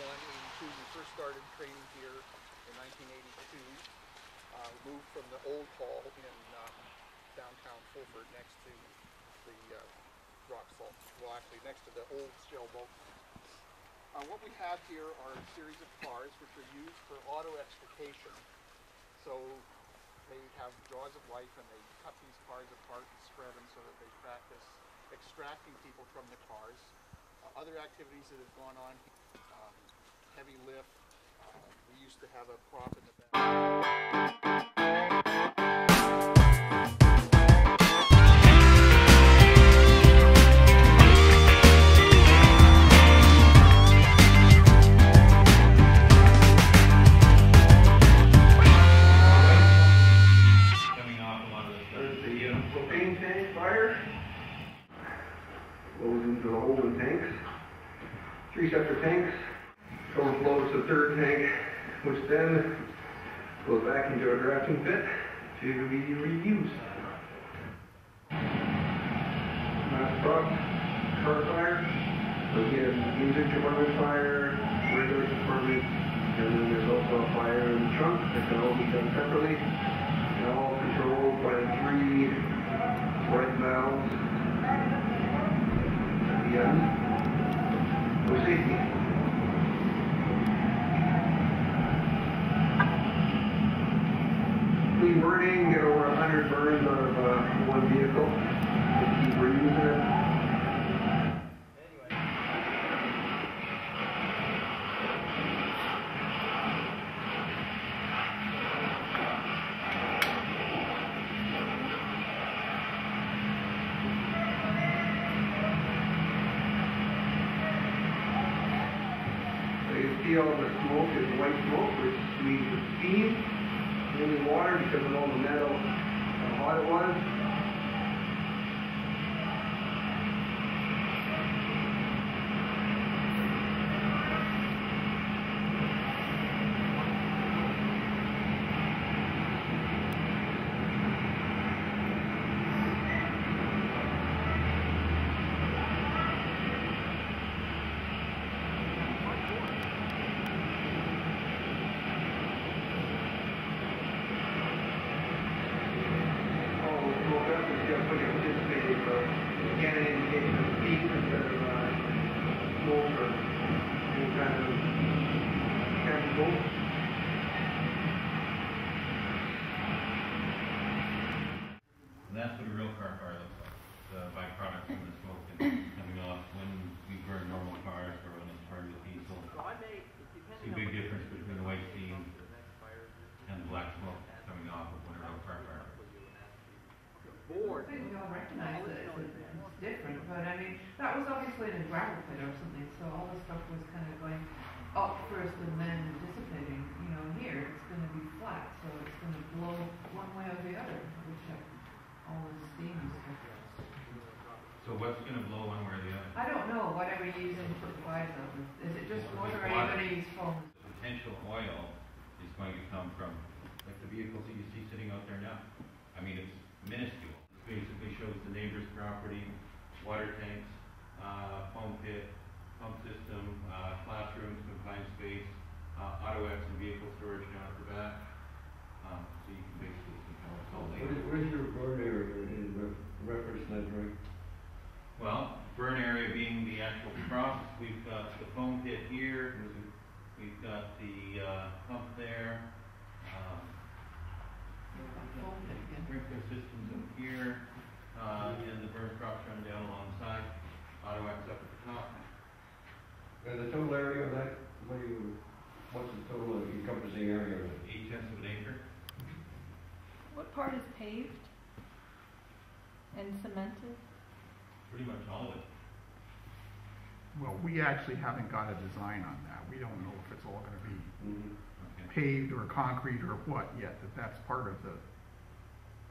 1982. We first started training here in 1982. Moved from the old hall in downtown Fulford next to the rock salt. Well, actually next to the old shell boat. What we have here are a series of cars which are used for auto extrication. So they have jaws of life and they cut these cars apart and spread them so that they practice extracting people from the cars. Other activities that have gone on, heavy lift. We used to have a prop in the back. Into the holding tanks, 3 separate tanks, overflows to the third tank, which then goes back into a drafting pit to be reused. Last prop, car fire, so we have music department fire, regular department, and then there's also a fire in the trunk that can all be done separately, and all controlled by 3 bright valves. For safety. Clean burning, get over 100 burns out of one vehicle. Just keep reusing it. All the smoke is white smoke, which means the steam in the water because of all the metal, how hot it was. That's what a real car fire looks like. The byproducts from the smoke coming off when we burn normal cars or when it's burned with diesel. See a big difference between the white steam and the black smoke coming off of when a real car fire. I think we all recognize that it's different, but I mean, that was obviously in a gravel pit or something, so all the stuff was kind of going up first and then dissipating. You know, here it's going to be flat, so it's going to blow one way or the other, which all the steam is stuff. So what's going to blow one way or the other? I don't know. Whatever you're using to put the fires out with. Is it just water or are you going to use foam? The potential oil is going to come from, like the vehicles that you see sitting out there now. I mean, it's minuscule. It basically shows the neighbor's property, water tanks, foam pit, pump system, classrooms, confined space, auto-X and vehicle storage down at the back. So you can basically see how it's all laid. Where's your burn area in reference to that drawing? Well, burn area being the actual process. We've got the foam pit here. We've got the pump there. Sprinkler systems up here. And the burn crops run down alongside. Auto-X up at the top. And the total area of that, what's the total encompassing area of it? 0.8 of an acre. What part is paved and cemented? Pretty much all of it. Well, we actually haven't got a design on that. We don't know if it's all going to be paved or concrete or what yet. That's part of the.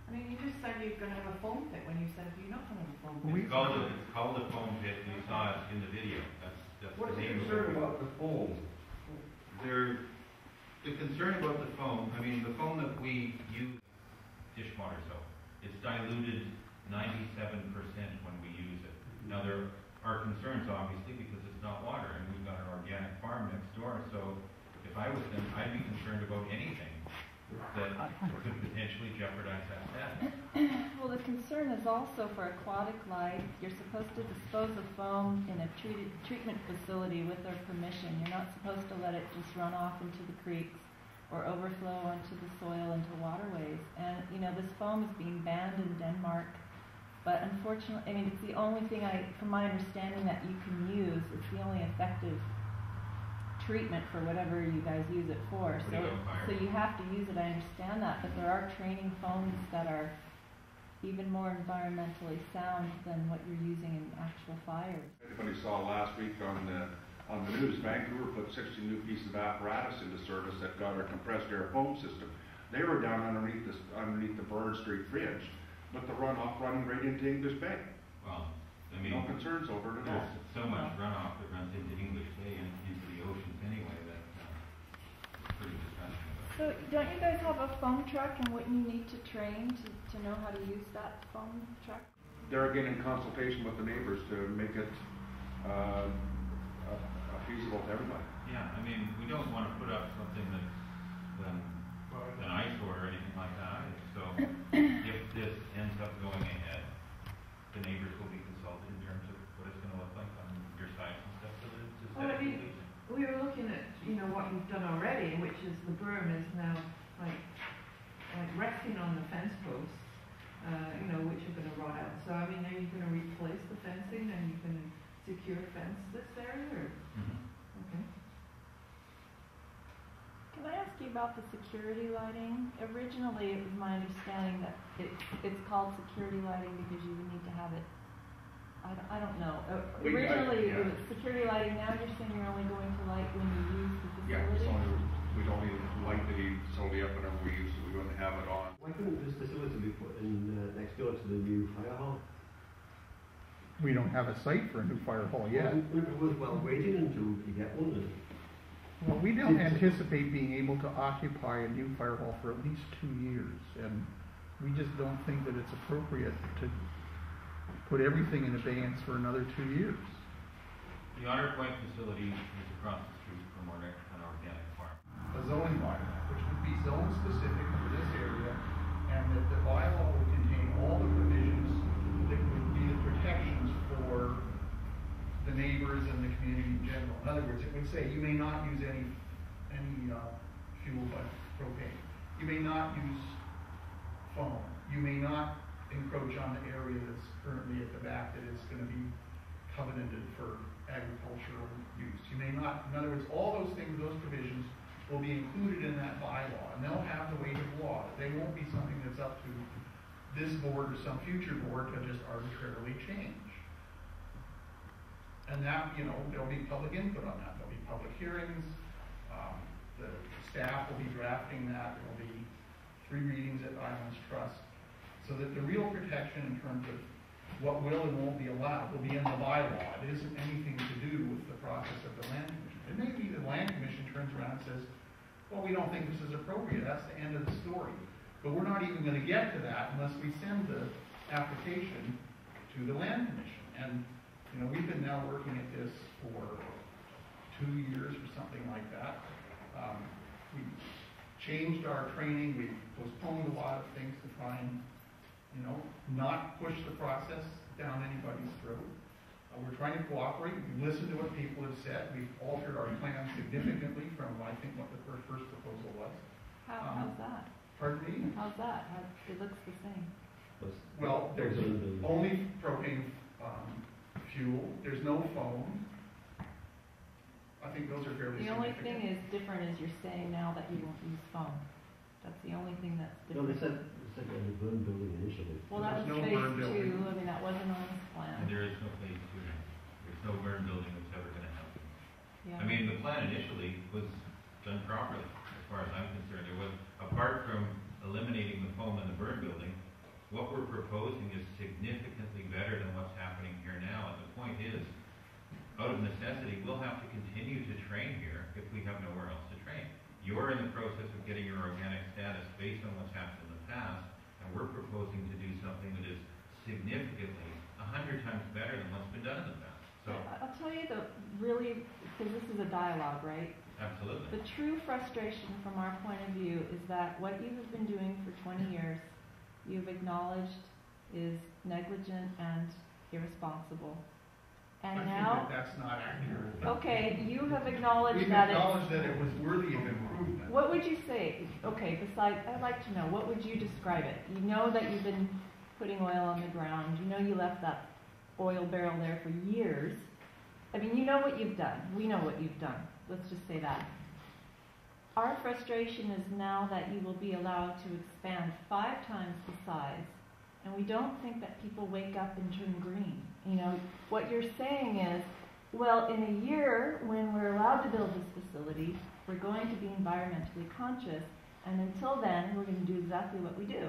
I mean, you just said you're going to have a foam pit when you said you're not going to have a foam pit. It's called a foam pit, and you saw it in the video. That's what's the the name concern about the foam? The concern about the foam, I mean, the foam that we use, dishwater soap, it's diluted 97% when we use it. Now, there are concerns, obviously, because it's not water, and we've got an organic farm next door, comply with them, I'd be concerned about anything that could potentially jeopardize that status. Well, the concern is also for aquatic life. You're supposed to dispose of foam in a treatment facility with their permission. You're not supposed to let it just run off into the creeks or overflow onto the soil into waterways. And, you know, this foam is being banned in Denmark. But unfortunately, I mean, it's the only thing from my understanding, that you can use. It's the only effective treatment for whatever you guys use it for. So you have to use it, I understand that, but there are training foams that are even more environmentally sound than what you're using in actual fires. Everybody saw last week on the news, Vancouver put 60 new pieces of apparatus into service that got our compressed air foam system. They were down underneath the Burn Street Bridge, but the runoff running right into English Bay. Well, I mean, no concerns over it at all. There's so much runoff that runs into English Bay and into the oceans anyway that it's pretty disgusting. So don't you guys have a foam truck, and wouldn't you need to train to know how to use that foam truck? They're again in consultation with the neighbors to make it feasible to everybody. Yeah, I mean, we don't want to put up something that's an eyesore or anything like that. So if this ends up going ahead, the neighbors will be consulted in terms of what it's going to look like on your side and stuff. Well, I mean, we were looking at, you know, what you've done already, which is the berm is now like resting on the fence posts, you know, which are going to rot out. So, I mean, are you going to replace the fencing and you can secure fence this area? Or? Okay. Can I ask you about the security lighting? Originally, it was my understanding that it's called security lighting because you would need to have it. I don't know. Originally, it was security lighting. Now you're saying you're only going to light when you use the facility? Yeah, we'd only light the facility up whenever we use it. We wouldn't have it on. Why couldn't this facility be put in next door to the new fire hall? We don't have a site for a new fire hall yet. It was well waiting until you get one. Well, we don't anticipate being able to occupy a new fire hall for at least 2 years, and we just don't think that it's appropriate to put everything in abeyance for another 2 years. The Otter Point facility is across the street from an organic farm. A zoning bylaw, which would be zone specific for this area, and that the bylaw would contain all the provisions that would be the protections for the neighbors and the community in general. In other words, it would say you may not use any fuel but propane. You may not use foam. You may not encroach on the area that's currently at the back that is going to be covenanted for agricultural use. You may not, in other words, all those things, those provisions will be included in that bylaw, and they'll have the weight of law. They won't be something that's up to this board or some future board to just arbitrarily change. And that, you know, there'll be public input on that. There'll be public hearings. The staff will be drafting that. There'll be 3 readings at Islands Trust. So that the real protection in terms of what will and won't be allowed will be in the bylaw. It isn't anything to do with the process of the land commission. It may be the land commission turns around and says, well, we don't think this is appropriate. That's the end of the story. But we're not even going to get to that unless we send the application to the land commission. And, you know, we've been now working at this for 2 years or something like that. We changed our training. We postponed a lot of things to try and, you know, not push the process down anybody's throat. We're trying to cooperate. We listen to what people have said. We've altered our plan significantly from, I think, what the first proposal was. How's that? Pardon me? How's that? It looks the same. Well, there's only propane fuel. There's no foam. I think those are fairly The only significant. thing is different is you're saying now that you won't use foam. That's the only thing that's No, different. they said the burn building initially. Well, that was There's no phase burn 2. building. I mean, that wasn't on this plan. And there is no phase 2 now. There's no burn building that's ever going to happen. Yeah. I mean, the plan initially was done properly, as far as I'm concerned. It was, apart from eliminating the foam in the burn building, what we're proposing is significantly better than what's happening here now. And the point is, out of necessity, we'll have to continue to train here if we have nowhere else to train. You're in the process of getting your organic status based on what's happened in the past, and we're proposing to do something that is significantly 100 times better than what's been done in the past. So So, I'll tell you really, because this is a dialogue, right? absolutely. The true frustration from our point of view is that what you have been doing for 20 years, you've acknowledged is negligent and irresponsible. And now, that's not accurate. okay, you have acknowledged We've that acknowledged that it was worthy of improvement. What would you say? Okay, besides, I'd like to know, what would you describe it? You know that you've been putting oil on the ground. You know you left that oil barrel there for years. I mean, you know what you've done. We know what you've done. Let's just say that. Our frustration is now that you will be allowed to expand 5 times the size, and we don't think that people wake up and turn green. You know, what you're saying is, well, in a year, when we're allowed to build this facility, we're going to be environmentally conscious, and until then, we're going to do exactly what we do.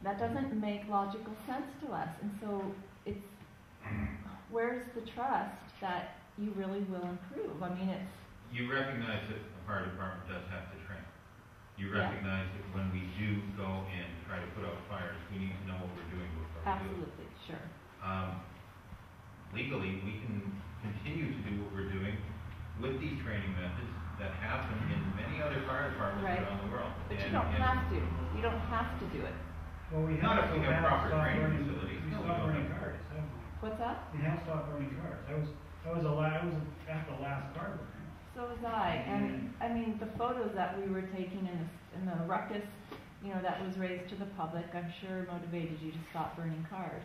That doesn't make logical sense to us, and so it's, where's the trust that you really will improve? I mean, it's... You recognize that the fire department does have to train. You Yeah. recognize that when we do go and try to put out fires, we need to know what we're doing before we do it. Absolutely, sure. Legally, we can continue to do what we're doing with these training methods that happen in many other fire departments Right. around the world. But you don't have to. You don't have to do it. Well, we Not have if we to have stop proper training burning- facilities. We No, we stopped don't burning have. cars, haven't we? What's that? We have stopped burning cars. I was at the last car burning. So was I. And I mean, the photos that we were taking in the ruckus, you know, that was raised to the public, I'm sure motivated you to stop burning cars.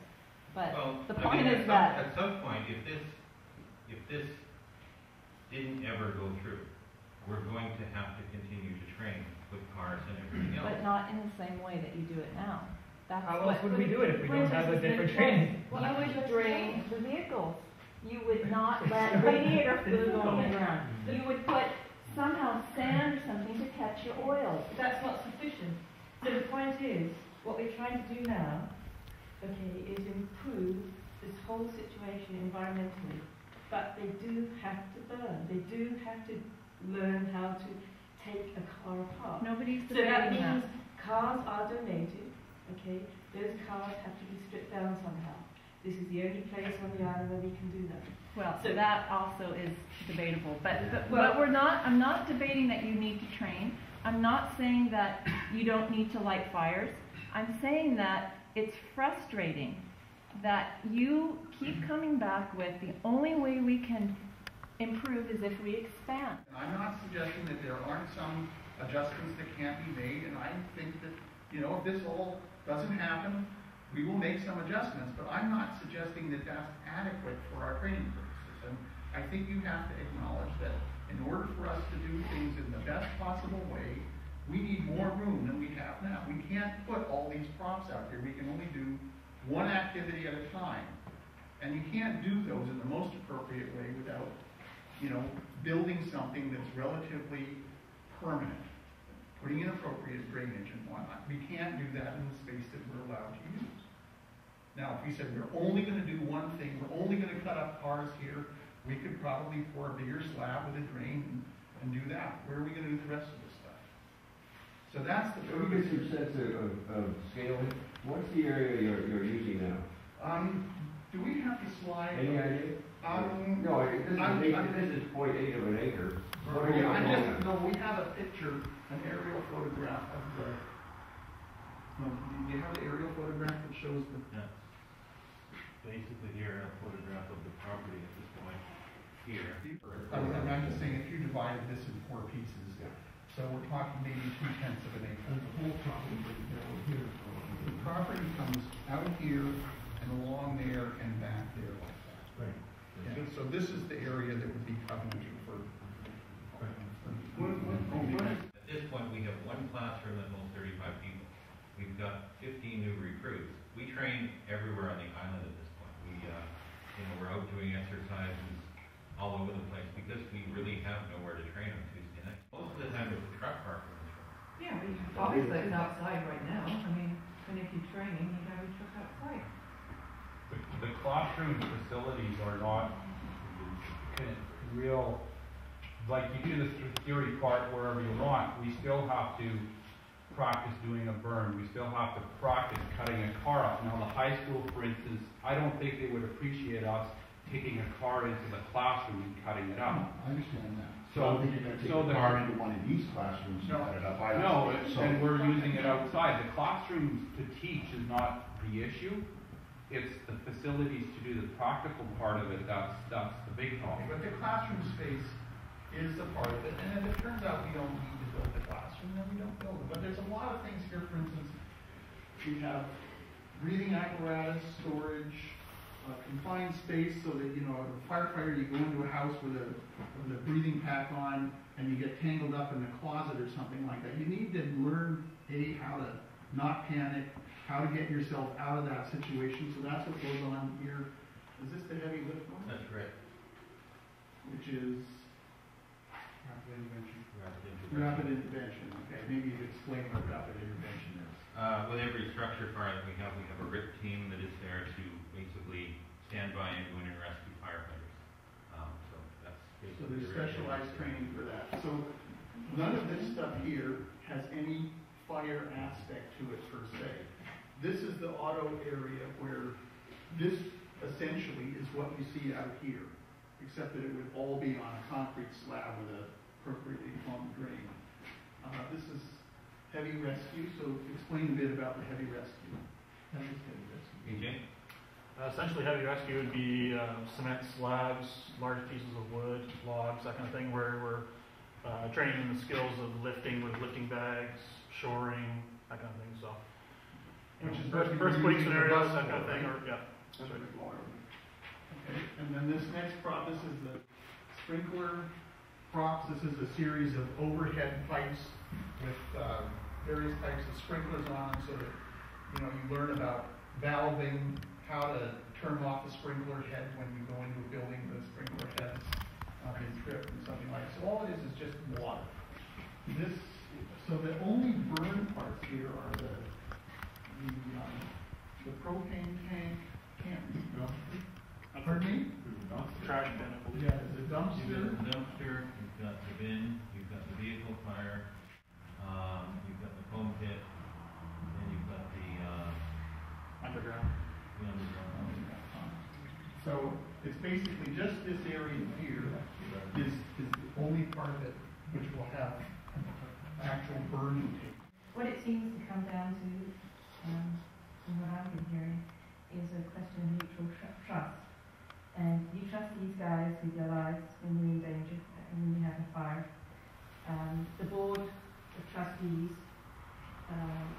But Well, the I point mean, is that... at some point, if this didn't ever go through, we're going to have to continue to train with cars and everything else. But not in the same way that you do it now. That's How what, else would we do it if we for don't have a instance, different you training? would drain the vehicles. You would not let radiator fluid go on the ground. You would put somehow sand or something to catch your oil. That's not sufficient. So the point is, what we're trying to do now, okay, is improve this whole situation environmentally. But they do have to burn. They do have to learn how to take a car apart. Nobody's So that debating means that. cars are donated, okay? Those cars have to be stripped down somehow. This is the only place on the island where we can do that. Well, So- that also is debatable. But Well- we're not, I'm not debating that you need to train. I'm not saying that you don't need to light fires. I'm saying that it's frustrating that you keep coming back with the only way we can improve is if we expand. And I'm not suggesting that there aren't some adjustments that can't be made, and I think that, you know, if this all doesn't happen, we will make some adjustments, but I'm not suggesting that that's adequate for our training purposes. And I think you have to acknowledge that in order for us to do things in the best possible way, we need more room than we have now. We can't put all these props out here. We can only do one activity at a time. And you can't do those in the most appropriate way without, you know, building something that's relatively permanent, putting in appropriate drainage and whatnot. We can't do that in the space that we're allowed to use. Now, if we said we're only going to do one thing, we're only going to cut up cars here, we could probably pour a bigger slab with a drain and do that. Where are we going to do the rest of this stuff? So that's the Can we get some sense of scaling? What's the area you're using now? Do we have the slide? Any idea? No, this is 0.8 of an acre. What are you Yeah, looking at? no, we have a picture, an aerial photograph of the, no, do you have the aerial photograph that shows the? Yeah. Basically here, a photograph of the property at this point here. I'm just saying, if you divided this in 4 pieces, so we're talking maybe 2/10 of an acre. The whole property is down here. The property comes out here and along there and back there like that. Right. Yeah, so this is the area that would be covered for. At this point, we have one classroom that holds 35 people. We've got 15 new recruits. We train everywhere on the island at this point. We're out doing exercises all over the place because we really have nowhere to train on Tuesday night. Most of the time, it's a truck parking in the shore. Yeah, but obviously it's outside right now. I mean, when if you're training, you gotta be truck outside. The classroom facilities are not real, like you do the theory part wherever you want. We still have to practice doing a burn. We still have to practice cutting a car up. Now the high school, for instance, I don't think they would appreciate us taking a car into the classroom and cutting it up. I understand that. So- I don't think you're gonna take so a the- car into one of these classrooms and cut it up. I No, understand. So- and we're using it outside. The classrooms to teach is not the issue. It's the facilities to do the practical part of it, that's the big problem. But the classroom space is a part of it, and if it turns out we don't need to build the classroom, then we don't build it. But there's a lot of things here, for instance, we have breathing apparatus, storage, confined space, so that, you know, a firefighter, you go into a house with a breathing pack on, and you get tangled up in the closet or something like that. You need to learn, how to not panic, how to get yourself out of that situation, so that's what goes on here. Is this the heavy lift one? That's correct. Which is Rapid intervention. rapid intervention, okay, maybe you could explain what rapid intervention is. With every structure fire that we have a RIP team that is there to basically stand by and go in and rescue firefighters. So that's So basically. there's the specialized training for that. So none of this stuff here has any fire aspect to it per se. This is the auto area where this essentially is what you see out here, except that it would all be on a concrete slab with a appropriately plumbed drain. This is heavy rescue, so explain a bit about the heavy rescue. That is heavy rescue. AJ? Essentially, heavy rescue would be cement slabs, large pieces of wood, logs, that kind of thing, where we're training in the skills of lifting with lifting bags, shoring, that kind of thing. So, Which is earthquake scenarios, that kind of thing, or yeah. That's right. Okay, and then this next prop, this is the sprinkler props. This is a series of overhead pipes with various types of sprinklers on them, so that, you know, you learn about valving, how to turn off the sprinkler head when you go into a building with a sprinkler head been tripped and something like that. So all it is just water. So the only burn parts here are the propane tank. Pardon me? Trash bin, I believe. Yeah, there's a dumpster. You've got the dumpster, you've got the bin, you've got the vehicle fire, you've got the foam pit, and you've got the Underground. So it's basically just this area here is the only part of it which will have actual burning tape. What it seems to come down to, from what I've been hearing, is a question of mutual trust. And you trust these guys with your lives when you're in danger and when you have a fire. The board of trustees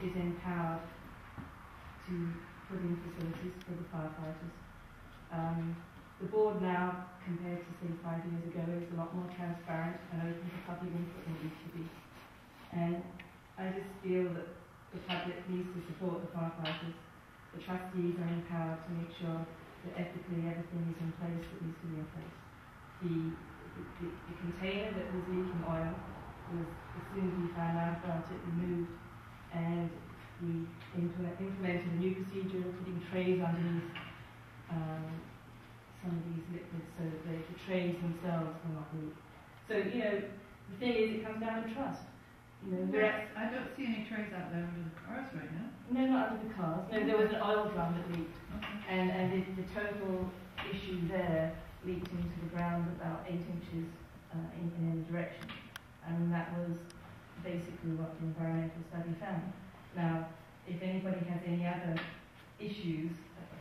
is empowered to put in facilities for the firefighters. The board now, compared to say 5 years ago, is a lot more transparent and open to public input than it used to be. And I just feel that the public needs to support the firefighters. The trustees are empowered to make sure that ethically everything is in place that needs to be in place. The container that was leaking oil was, as soon as we found out about it, removed, and we implemented a new procedure of putting trays underneath some of these liquids so that the trays themselves will not leak. So, you know, the thing is, it comes down to trust. You know, I don't see any trays out there under the cars right now. no, not under the cars. No, there was an oil drum that leaked. Okay. And the total issue there leaked into the ground about 8 inches in any direction. And that was basically what the environmental study found. Now, if anybody has any other issues,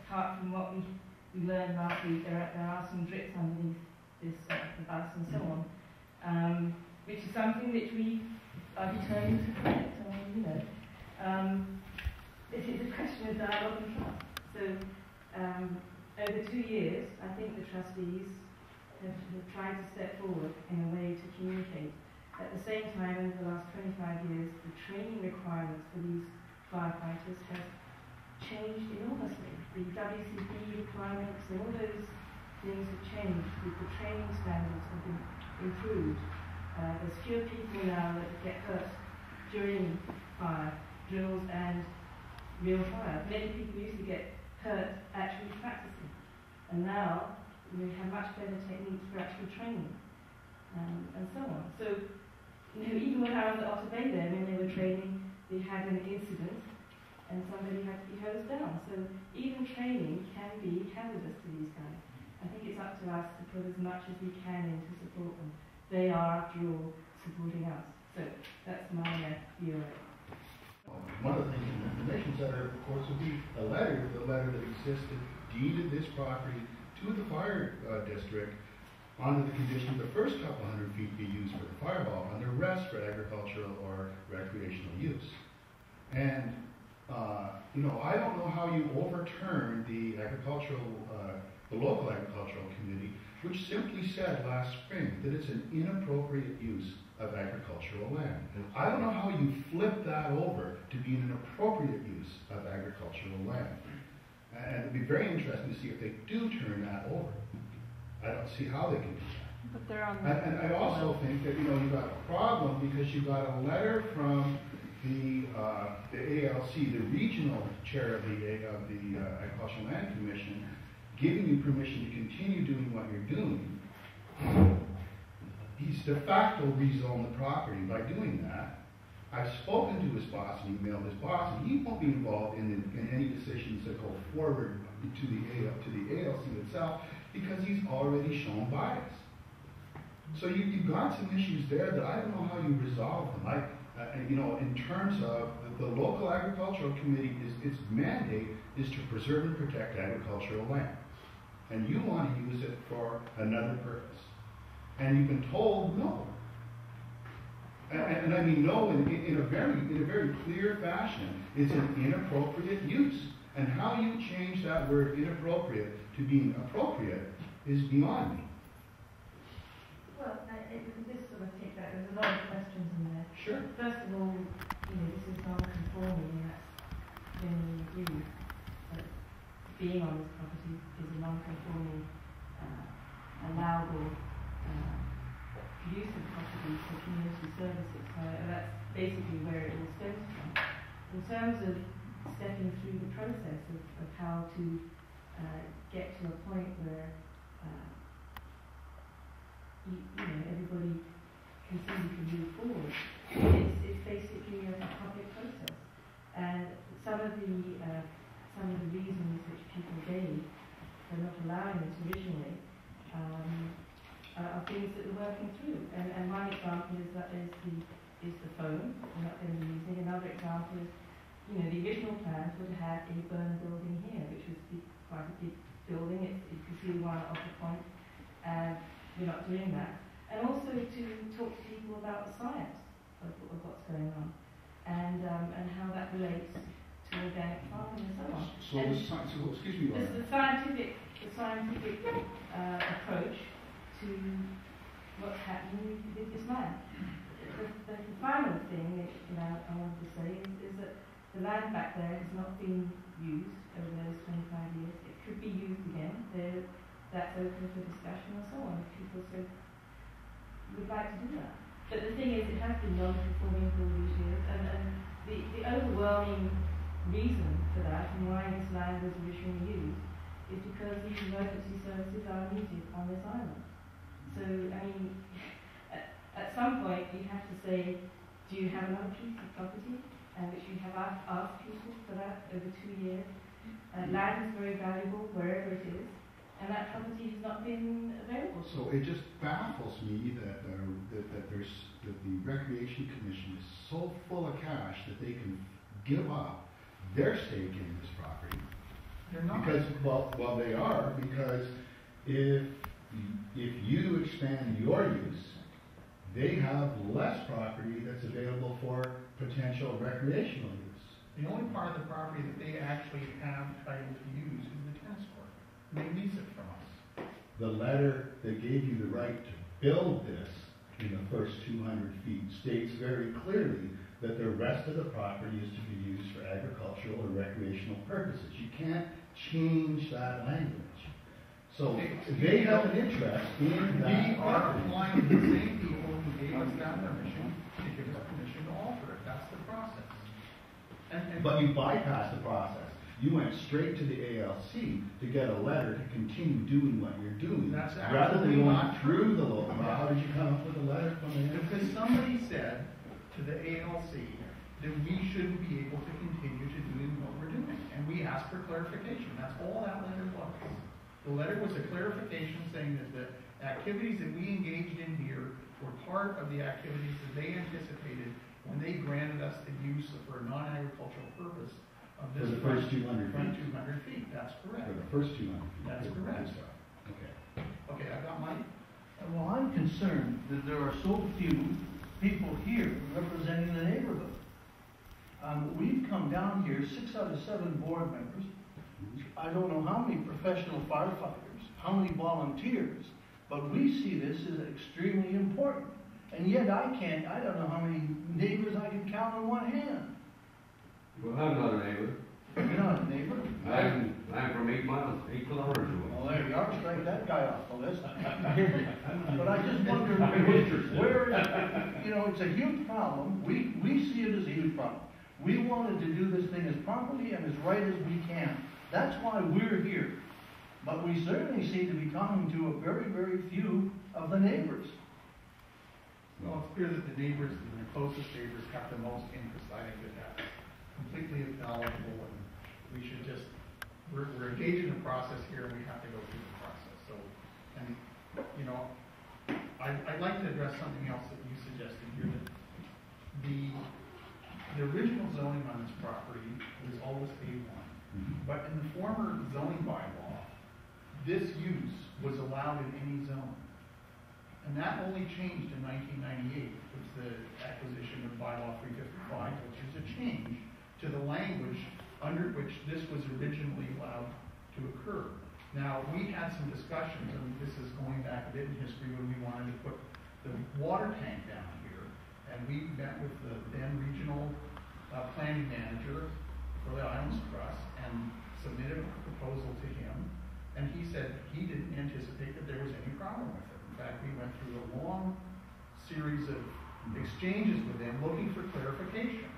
apart from what we learned last week, there are some drips underneath this, the bus and so on, which is something which we are determined to correct. I mean, you know, this is a question of dialogue and trust. So, over 2 years, I think the trustees have tried to step forward in a way to communicate. At the same time, over the last 25 years, the training requirements for these firefighters have changed enormously. The WCB requirements and all those things have changed. The training standards have been improved. There's fewer people now that get hurt during fire drills and real fire. Many people used to get hurt actually practicing, and now we have much better techniques for actual training, and so on. So, you know, even when I was at Otter Bay there, when they were training, they had an incident and somebody had to be hosed down. So even training can be hazardous to these guys. I think it's up to us to put as much as we can in to support them. They are, after all, supporting us. So that's my view of it. One of the things in the information center, of course, would be the letter that existed, deeded this property to the fire district under the condition the first couple hundred feet be used for the fire hall and the rest for agricultural or recreational use. And, you know, I don't know how you overturn the local agricultural committee, which simply said last spring that it's an inappropriate use of agricultural land. I don't know how you flip that over to be an appropriate use of agricultural land. And it'd be very interesting to see if they do turn that over. I don't see how they can do that. But they're on the And I also think that, you know, you've got a problem because you've got a letter from the ALC, the regional chair of the Agricultural Land Commission, giving you permission to continue doing what you're doing. He's de facto rezoned the property by doing that. I've spoken to his boss and emailed his boss, and he won't be involved in any decisions that go forward to the ALC itself because he's already shown bias. So you've got some issues there that I don't know how you resolve them. You know, in terms of the local agricultural committee, its mandate is to preserve and protect agricultural land. And you want to use it for another purpose. And you've been told no. And I mean no in a very clear fashion. It's an inappropriate use. And how you change that word inappropriate to being appropriate is beyond me. Well, if we can just sort of take that, there's a lot of questions in there. Sure. First of all, you know, this is non-conforming, and that's generally agreed. But being on this property is a non-conforming, allowable use of property for community services. So that's basically where it all stems from. In terms of stepping through the process of how to get to a point where you know, everybody can see we can move forward. It's basically a public process, and some of the reasons which people gave for not allowing this originally are things that we're working through. And one example is the phone we're not going to be using. Another example is, you know, the original plans would have had a burn building here, which was quite a big building. You can see one off the point. We're not doing that. And also to talk to people about the science of what's going on and how that relates to organic farming and so on. So excuse me, Laura. The scientific approach to what's happening with this land. The final thing I want to say is that the land back there has not been used over those 25 years. It could be used again. That's open for discussion and so on. People would like to do that. But the thing is, it has been non-conforming for all these years, and the overwhelming reason for that and why this land was originally used is because these emergency services are needed on this island. So, I mean, at some point you have to say, do you have another piece of property? Which you have asked people for that over 2 years. Land is very valuable wherever it is, and that property has not been available. So it just baffles me that the Recreation Commission is so full of cash that they can give up their stake in this property. They're not. Because, well, they are, because if you expand your use, they have less property that's available for potential recreational use. The only part of the property that they actually have title to use is the tennis court. They lease it from us. The letter that gave you the right to build this in the first 200 feet states very clearly that the rest of the property is to be used for agricultural or recreational purposes. You can't change that language. So they have an interest in that. We are applying to the same people who gave us that permission to give us permission to alter it. That's the process. But you bypassed the process. You went straight to the ALC to get a letter to continue doing what you're doing. That's rather than absolutely going not through the local. How did you come up with a letter from the ALC? Because somebody said to the ALC that we shouldn't be able to continue to doing what we're doing. And we asked for clarification. That's all that letter was. The letter was a clarification saying that the activities that we engaged in here were part of the activities that they anticipated when they granted us the use for a non-agricultural purpose of this. For the first 200 front feet. 200 feet, that's correct. For the first 200 feet. That's correct. Okay. Okay, I've got mine. Well, I'm concerned that there are so few people here representing the neighborhood. We've come down here, 6 out of 7 board members. I don't know how many professional firefighters, how many volunteers, but we see this as extremely important. And yet I don't know how many neighbors I can count on one hand. Well, I'm not a neighbor. You're not a neighbor? I'm from 8 miles, 8 kilometers away. Well, there you are, strike that guy off the list. But I just wonder, I'm interested. where, it's a huge problem. We see it as a huge problem. We wanted to do this thing as properly and as right as we can. That's why we're here. But we certainly seem to be talking to a very, very few of the neighbors. Well, it's clear that the neighbors, the closest neighbors, have the most interest. I think that's completely acknowledgeable, and we should just, we're engaged in the process here, and we have to go through the process. So, and, I'd like to address something else that you suggested here, that the original zoning on this property was always A1. But in the former zoning bylaw, this use was allowed in any zone. And that only changed in 1998 with the acquisition of bylaw 355, which is a change to the language under which this was originally allowed to occur. Now, we had some discussions, and this is going back a bit in history, when we wanted to put the water tank down here. And we met with the then regional planning manager for the Islands Trust and submitted a proposal to him. And he said he didn't anticipate that there was any problem with it. In fact, we went through a long series of exchanges with them looking for clarification.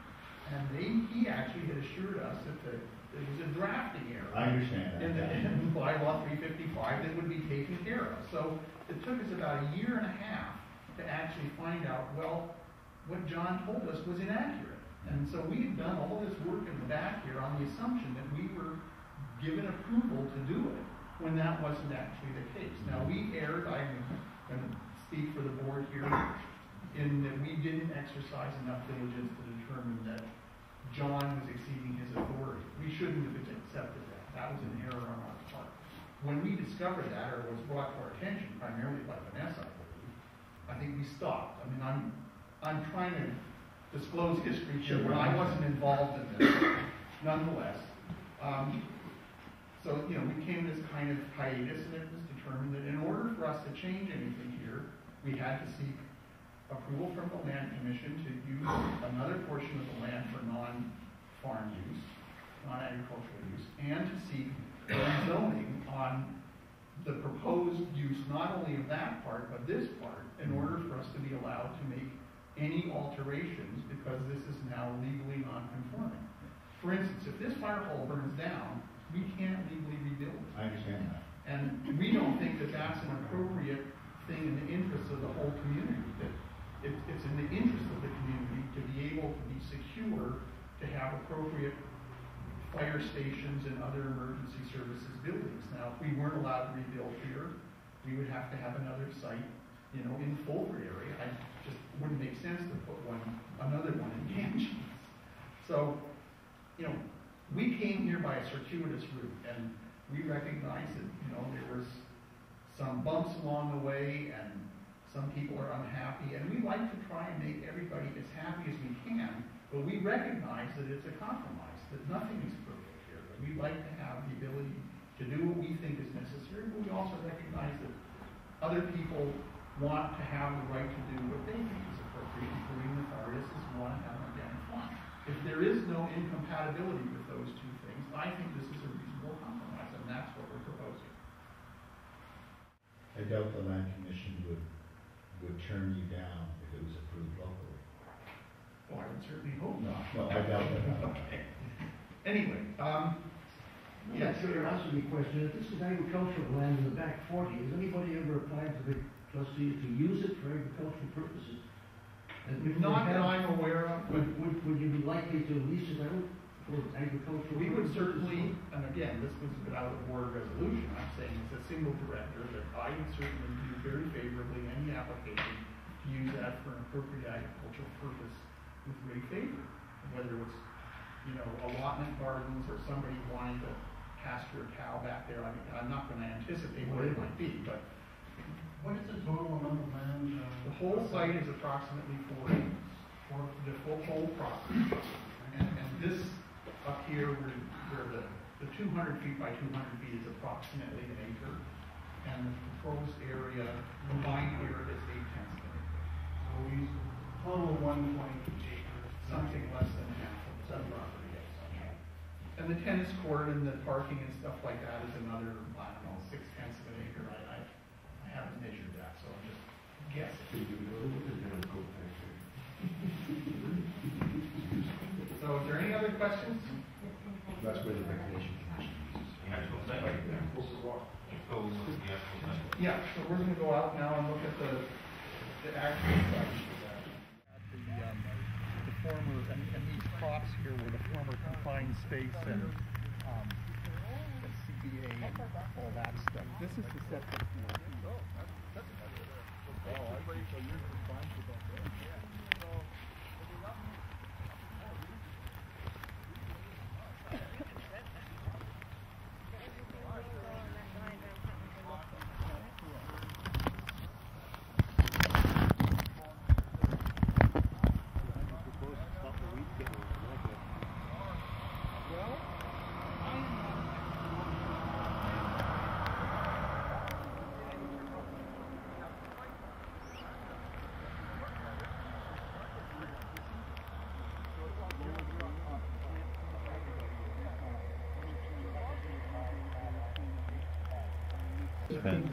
And he actually had assured us that there was a drafting error. I understand that. In bylaw 355 that would be taken care of. So it took us about a year and a half to actually find out, well, what John told us was inaccurate. And so we've done all this work in the back here on the assumption that we were given approval to do it when that wasn't actually the case. Now, we erred, I'm going to speak for the board here, in that we didn't exercise enough diligence to determine that John was exceeding his authority. We shouldn't have accepted that. That was an error on our part. When we discovered that, or was brought to our attention, primarily by Vanessa, I believe, I think we stopped. I mean, I'm trying to disclose history here when I wasn't involved in this, nonetheless. So, we came to this kind of hiatus, and it was determined that in order for us to change anything here, we had to seek approval from the Land Commission to use another portion of the land for non-farm use, non-agricultural use, and to seek zoning on the proposed use, not only of that part, but this part, in order for us to be allowed to make any alterations, because this is now legally non-conforming. For instance, if this fire hall burns down, we can't legally rebuild it. I understand that. And we don't think that that's an appropriate thing in the interest of the whole community. That it's in the interest of the community to be able to be secure, to have appropriate fire stations and other emergency services buildings. Now, if we weren't allowed to rebuild here, we would have to have another site, in Fulford area. It just wouldn't make sense to put another one in Ganges. So, we came here by a circuitous route, and we recognized that, there was some bumps along the way, and some people are unhappy, and we like to try and make everybody as happy as we can, but we recognize that it's a compromise, that nothing is perfect here. But we like to have the ability to do what we think is necessary, but we also recognize that other people want to have the right to do what they think is appropriate, including the foresters who want to have an organic farm. If there is no incompatibility with those two things, I think this is a reasonable compromise, and that's what we're proposing. I doubt the Land Commission would turn you down if it was approved locally. Well, I would certainly hope not. No, I doubt that. Okay. Anyway, Yes, you're asking me a question. If this is agricultural land in the back 40, has anybody ever applied to the trustees to use it for agricultural purposes? And if not they that have, I'm aware of. would you be likely to lease it out Agricultural. We would certainly, and again, this was without a board resolution, I'm saying as a single director, that I would certainly view very favorably any application to use that for an appropriate agricultural purpose with great favor. Whether it's, you know, allotment gardens or somebody wanting to pasture a cow back there, I mean, I'm not gonna anticipate what it might be, but What is the total amount of land? the whole site is approximately 4 acres, for the whole property. And this up here, where the 200 feet by 200 feet is approximately an acre, and the proposed area, combined here is 8/10 of an acre. So we total 1.8 acres. Something less than half of the property, yes. And the tennis court and the parking and stuff like that is another, I don't know, 6/10 of an acre. I haven't measured that, so I'm just guessing. So is there any other questions? That's where the recreation commission is. Right there. So, Yeah, so we're gonna go out now and look at the actual site. The former, and these props here were the former confined space and, the CBA and all that stuff. This is the septic. Fence.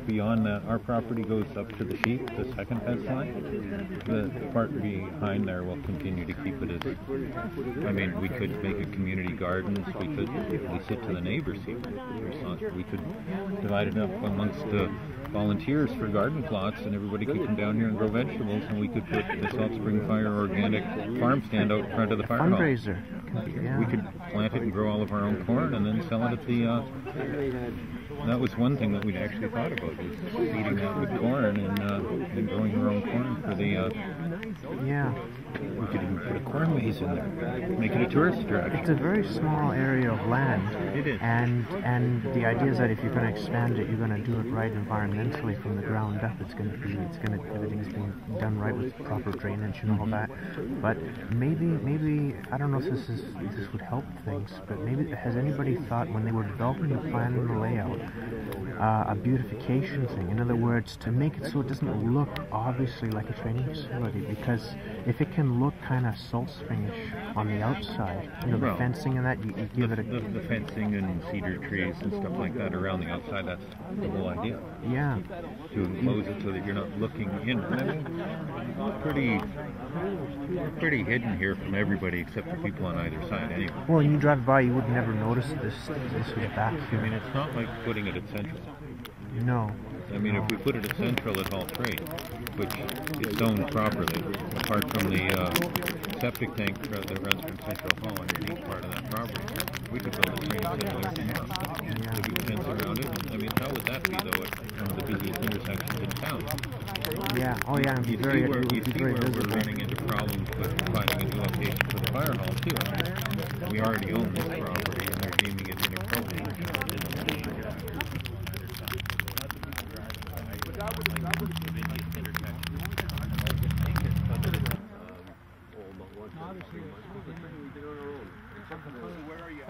Beyond that, our property goes up to the sheep, the second fence line. The part behind there will continue to keep it as, I mean, we could make a community gardens, we could lease it to the neighbors even. We could divide it up amongst the volunteers for garden plots, and everybody could come down here and grow vegetables, and we could put the Salt Spring Fire organic farm stand out in front of the fire hall. Fundraiser. Yeah. We could plant it and grow all of our own corn and then sell it at the, that was one thing that we'd actually thought about, is feeding that with corn and growing our own corn for the, yeah. We could even put a corn maze in there, make it a tourist attraction. It's a very small area of land. It is. And the idea is that if you're going to expand it, you're going to do it right environmentally from the ground up. Everything's being done right with proper drainage and all that. But maybe I don't know if this would help things, but maybe has anybody thought when they were developing the plan and the layout, a beautification thing? In other words, to make it so it doesn't look obviously like a training facility, because if it can look kind of Salt Springish on the outside, you know, the fencing and that, you give it a... The fencing and cedar trees and stuff like that around the outside, that's the whole idea. Yeah. To enclose it so that you're not looking in. I mean, pretty hidden here from everybody except the people on either side anyway. Well, when you drive by, you would never notice this was back here. I mean, it's not like putting it at Central. No. I mean, if we put it at Central, it's all trade, which is zoned properly, apart from the septic tank that runs from Central Hall underneath part of that property. We could build a train center there tomorrow. There'd be a fence around it. I mean, how would that be, though, at one of the busiest intersections in town? Yeah, oh yeah, and you see where we're running into problems with finding a new location for the fire hall, too. We already own this property, and they're deeming it inappropriate. Where are you?